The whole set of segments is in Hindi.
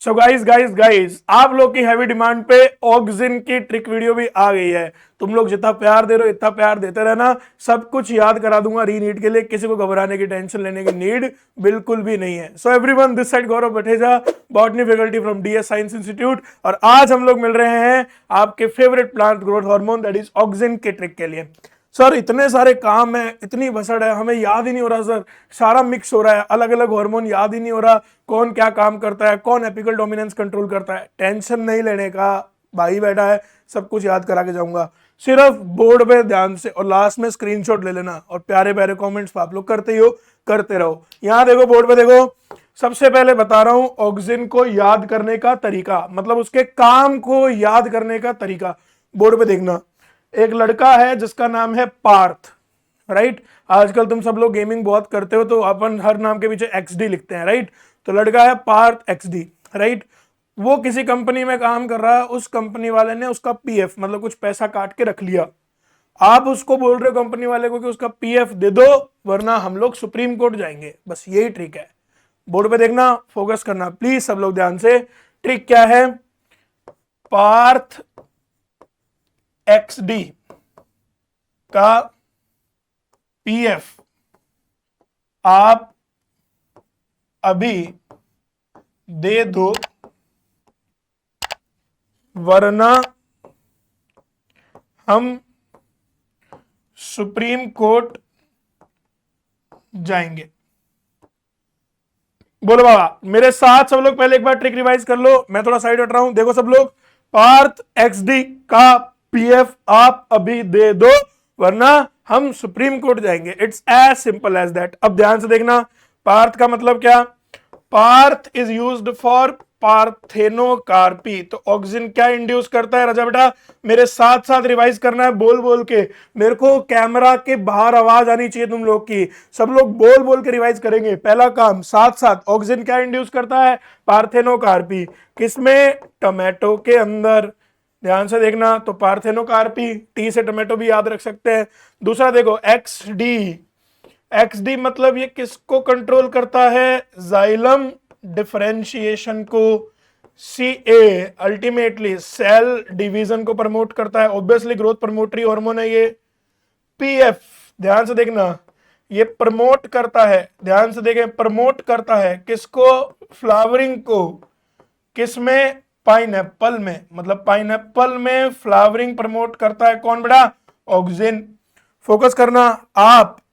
सो गाइस गाइस गाइस, आप लोग की हैवी डिमांड पे ऑक्सिन की ट्रिक वीडियो भी आ गई है। तुम लोग जितना प्यार दे रहे हो इतना प्यार देते रहना, सब कुछ याद करा दूंगा रीनीट के लिए। किसी को घबराने की टेंशन लेने की नीड बिल्कुल भी नहीं है। So everyone, this side Gaurav Batheja, botany faculty from DS science institute. और आज हम लोग मिल रहे हैं आपके favourite plant growth hormone that is auxin के ट्रिक के लिए। सर इतने सारे काम है, इतनी भसड़ है, हमें याद ही नहीं हो रहा सर। सारा मिक्स हो रहा है, अलग अलग हार्मोन याद ही नहीं हो रहा कौन क्या काम करता है, कौन एपिकल डोमिनेंस कंट्रोल करता है। टेंशन नहीं लेने का, भाई बैठा है, सब कुछ याद करा के जाऊंगा। सिर्फ बोर्ड पे ध्यान से और लास्ट में स्क्रीनशॉट ले लेना, और प्यारे प्यारे कमेंट्स आप लोग करते ही हो, करते रहो। यहां देखो, बोर्ड पे देखो। सबसे पहले बता रहा हूं ऑक्सिन को याद करने का तरीका, मतलब उसके काम को याद करने का तरीका। बोर्ड पे देखना, एक लड़का है जिसका नाम है पार्थ, राइट। आजकल तुम सब लोग गेमिंग बहुत करते हो तो अपन हर नाम के पीछे एक्सडी लिखते हैं, राइट। तो लड़का है पार्थ एक्सडी, राइट। वो किसी कंपनी में काम कर रहा है, उस कंपनी वाले ने उसका पीएफ मतलब कुछ पैसा काट के रख लिया। आप उसको बोल रहे हो कंपनी वाले को कि उसका पीएफ दे दो वरना हम लोग सुप्रीम कोर्ट जाएंगे। बस यही ट्रिक है। बोर्ड पे देखना, फोकस करना प्लीज सब लोग ध्यान से। ट्रिक क्या है? पार्थ एक्सडी का पीएफ आप अभी दे दो वरना हम सुप्रीम कोर्ट जाएंगे। बोलो बाबा मेरे साथ सब लोग, पहले एक बार ट्रिक रिवाइज कर लो। मैं थोड़ा साइड हट रहा हूं। देखो सब लोग, पार्थ एक्सडी का पीएफ आप अभी दे दो वरना हम सुप्रीम कोर्ट जाएंगे। It's as simple as that. अब ध्यान से देखना, पार्थ का मतलब क्या? Parth is used for parthenocarpy. तो ऑक्सिन क्या इंड्यूस करता है राजा बेटा? मेरे साथ साथ रिवाइज करना है बोल बोल के। मेरे को कैमरा के बाहर आवाज आनी चाहिए तुम लोग की। सब लोग बोल बोल के रिवाइज करेंगे। पहला काम, साथ साथ, ऑक्सिन क्या इंड्यूस करता है? पार्थेनोकार्पी। किसमें? टोमेटो के अंदर। ध्यान से देखना, तो पार्थेनोकार्पी, टी से टोमेटो भी याद रख सकते हैं। दूसरा देखो, एक्स डी। एक्स डी मतलब ये किसको कंट्रोल करता है? जाइलम डिफरेंशिएशन को। सी ए अल्टीमेटली सेल डिवीजन को प्रमोट करता है, ऑब्वियसली ग्रोथ प्रमोटरी हार्मोन है ये। पीएफ, ध्यान से देखना, ये प्रमोट करता है, ध्यान से देखें, प्रमोट करता है किसको? फ्लावरिंग को। किसमें? पाइनएप्पल में। मतलब पाइनएप्पल में फ्लावरिंग प्रमोट करता है कौन बेटा? ऑक्सिन। फोकस करना,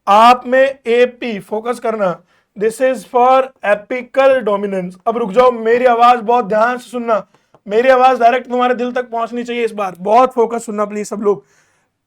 आप में एपी, फोकस करना, this is for apical dominance. अब रुक जाओ, मेरी आवाज बहुत ध्यान से सुनना, मेरी आवाज डायरेक्ट तुम्हारे दिल तक पहुंचनी चाहिए इस बार। बहुत फोकस सुनना प्लीज सब लोग।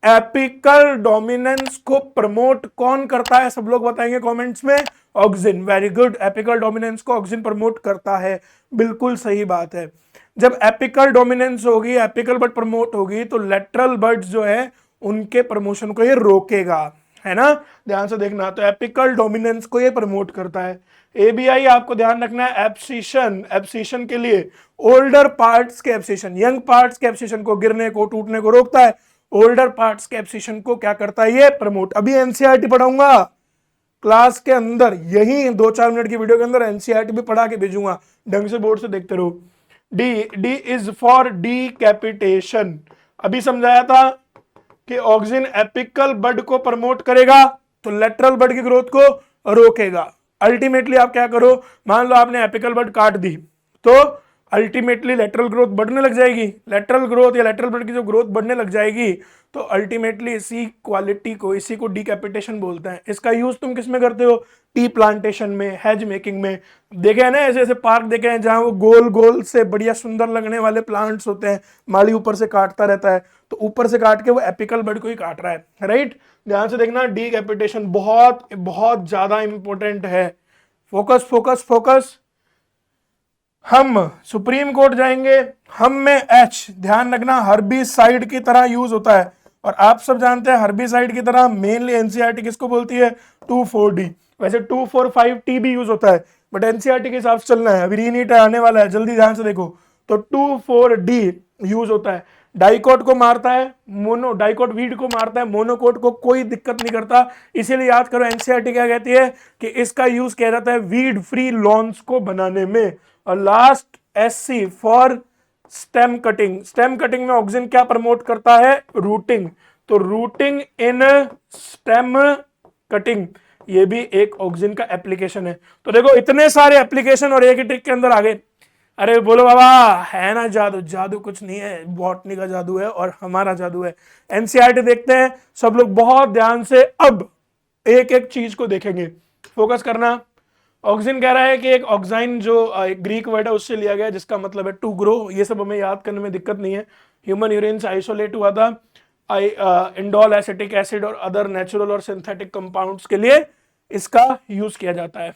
एपिकल डोमिनेंस को प्रमोट कौन करता है? सब लोग बताएंगे कमेंट्स में। Auxin. Very good, apical dominance को ऑक्सिन प्रमोट करता है, बिल्कुल सही बात है। जब एपिकल डोमिनेंस होगी, एपिकल बर्ड प्रमोट होगी, तो लेटरल बर्ड्स जो है उनके प्रमोशन को ये रोकेगा, है ना। ध्यान से देखना, तो एपिकल डोमिनेंस को ये प्रमोट करता है। एबीआई आपको ध्यान रखना है, एब्सिशन। एब्सिशन के लिए ओल्डर पार्ट्स के एब्सिशन, यंग पार्ट्स के एब्सिशन को, गिरने को, टूटने को रोकता है। ओल्डर पार्ट्स के एब्सिशन को क्या करता है? ये प्रमोट। अभी एनसीईआरटी पढ़ाऊंगा क्लास के अंदर, यही 2-4 मिनट की वीडियो के अंदर एनसीईआरटी भी पढ़ा के भेजूंगा, ढंग से बोर्ड से देखते रहो। D, D is for decapitation. अभी समझाया था कि ऑक्सिन एपिकल बड को प्रमोट करेगा तो लेटरल बड की ग्रोथ को रोकेगा। अल्टीमेटली आप क्या करो, मान लो आपने एपिकल बड काट दी तो अल्टीमेटली लेटरल ग्रोथ बढ़ने लग जाएगी। लेटरल ग्रोथ या लेटरल बड की जो ग्रोथ बढ़ने लग जाएगी तो अल्टीमेटली इसी क्वालिटी को, इसी को डीकैपिटेशन बोलते हैं। इसका यूज तुम किस में करते हो? टी प्लांटेशन में, हेज मेकिंग में। देखे हैं ना ऐसे ऐसे पार्क देखे हैं जहां वो गोल गोल से बढ़िया सुंदर लगने वाले प्लांट्स होते हैं, माली ऊपर से काटता रहता है, तो ऊपर से काट के वो एपिकल बड को ही काट रहा है, राइट। ध्यान से देखना, डीकैपिटेशन बहुत बहुत ज्यादा इंपॉर्टेंट है। Focus focus focus. हम सुप्रीम कोर्ट जाएंगे, हम में एच, ध्यान रखना, हर्बिसाइड की तरह यूज होता है। और आप सब जानते हैं हर्बिसाइड की तरह मेनली एनसीईआरटी किसको बोलती है? 2,4-D। वैसे 2,4,5-T भी यूज होता है, बट एनसीईआरटी के हिसाब से चलना है। अभी रीनीट आने वाला है, जल्दी ध्यान से देखो। तो 2,4-D यूज होता है। डाइकोट को मारता है, मोनो डाइकोट वीड को मारता है, मोनोकोट को कोई दिक्कत नहीं करता। इसीलिए याद करो एनसीईआरटी क्या कहती है कि इसका यूज किया जाता है वीड फ्री लॉन्स को बनाने में। और last SC for stem cutting. Stem cutting में ऑक्सिन क्या प्रमोट करता है? रूटिंग। तो रूटिंग इन स्टेम कटिंग ये भी एक ऑक्सिन का एप्लीकेशन है। तो देखो इतने सारे एप्लीकेशन और एक ही ट्रिक के अंदर आ गए। अरे बोलो बाबा है ना जादू? जादू कुछ नहीं है, बॉटनी का जादू है और हमारा जादू है। एनसीईआरटी देखते हैं सब लोग बहुत ध्यान से, अब एक एक चीज को देखेंगे, फोकस करना। ऑक्सिन कह रहा है कि एक ऑक्साइन जो एक ग्रीक वर्ड है उससे लिया गया जिसका मतलब है टू ग्रो। ये सब हमें याद करने में दिक्कत नहीं है। ह्यूमन यूरिन से आइसोलेट हुआ था इंडोल एसिटिक एसिड और अदर नेचुरल और सिंथेटिक कंपाउंड्स के लिए इसका यूज किया जाता है।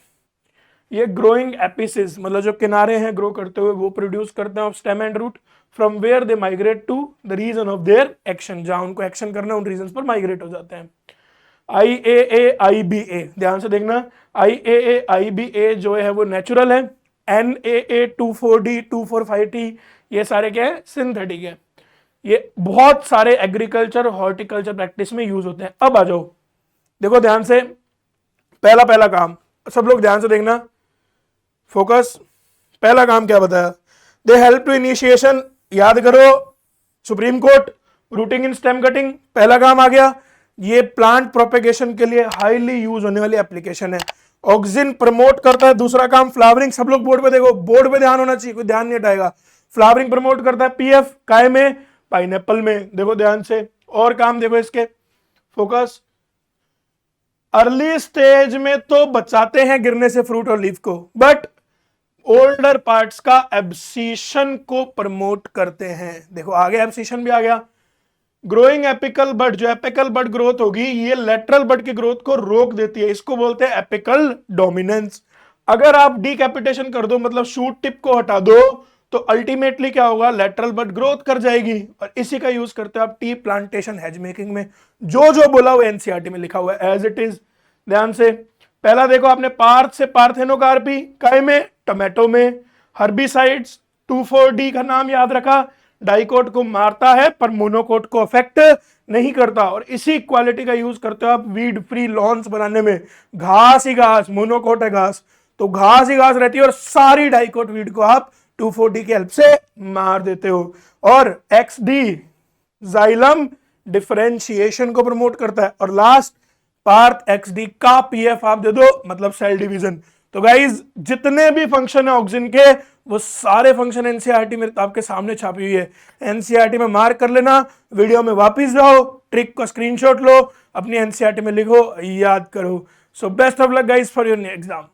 ये ग्रोइंग एपिसिस मतलब जो किनारे हैं ग्रो करते हुए वो प्रोड्यूस करते हैं of stem and root from where they migrate to the region of their action. जहां उनको एक्शन करना उन रीजन पर माइग्रेट हो जाते हैं। IAA-IBA ध्यान से देखना, IAA-IBA जो है वो नेचुरल है, NAA-24D 245T ये सारे क्या है? सिंथेटिक है। ये बहुत सारे एग्रीकल्चर हॉर्टिकल्चर प्रैक्टिस में यूज होते हैं। अब आ जाओ देखो ध्यान से, पहला काम सब लोग ध्यान से देखना, फोकस। पहला काम क्या बताया? दे हेल्प टू इनिशिएशन, याद करो supreme court, rooting in stem cutting पहला काम आ गया। ये प्लांट प्रोपेगेशन के लिए हाईली यूज होने वाली एप्लीकेशन है। ऑक्सिन प्रमोट करता है, दूसरा काम फ्लावरिंग। सब लोग बोर्ड पे देखो, बोर्ड पे ध्यान होना चाहिए, कोई ध्यान नहीं हटाएगा। फ्लावरिंग प्रमोट करता है, पीएफ काय में? पाइनएप्पल में। देखो ध्यान से, और काम देखो इसके, फोकस। अर्ली स्टेज में तो बचाते हैं गिरने से फ्रूट और लीफ को, बट ओल्डर पार्ट्स का एब्सीशन को प्रमोट करते हैं। देखो आगे एब्सीशन भी आ गया। ग्रोइंग एपिकल बड, जो एपिकल बड ग्रोथ होगी ये लेटरल बड की ग्रोथ को रोक देती है, इसको बोलते हैं एपिकल डोमिनेंस। अगर आप डीकैपिटेशन कर दो मतलब शूट टिप को हटा दो तो अल्टीमेटली क्या होगा? लेटरल बड ग्रोथ कर जाएगी। और इसी का यूज करते हैं आप टी प्लांटेशन हेज मेकिंग में। जो बोला हुआ एनसीईआरटी में लिखा हुआ है एज इट इज। ध्यान से पहला देखो आपने, पार्थ से पार्थेनोकार्पी काय में? टोमेटो में। हर्बिसाइड्स 2,4-D का नाम याद रखा, डाइकोट को मारता है पर मोनोकोट को अफेक्ट नहीं करता। और इसी क्वालिटी का यूज करते हो आप वीड फ्री लॉन्स बनाने में। घास ही घास, मोनोकोट है घास, तो घास ही घास रहती है और सारी डाइकोट वीड को आप 2,4-D की हेल्प से मार देते हो। और XD जाइलम डिफरेंशिएशन को प्रमोट करता है। और लास्ट पार्थ XD का PF आप दे दो मतलब सेल डिवीजन। तो गाइज जितने भी फंक्शन है ऑक्सिन के वो सारे फंक्शन एनसीईआरटी में आपके सामने छापी हुई है। एनसीईआरटी में मार्क कर लेना, वीडियो में वापस जाओ, ट्रिक का स्क्रीनशॉट लो, अपनी एनसीईआरटी में लिखो, याद करो। So best of luck guys for your exam.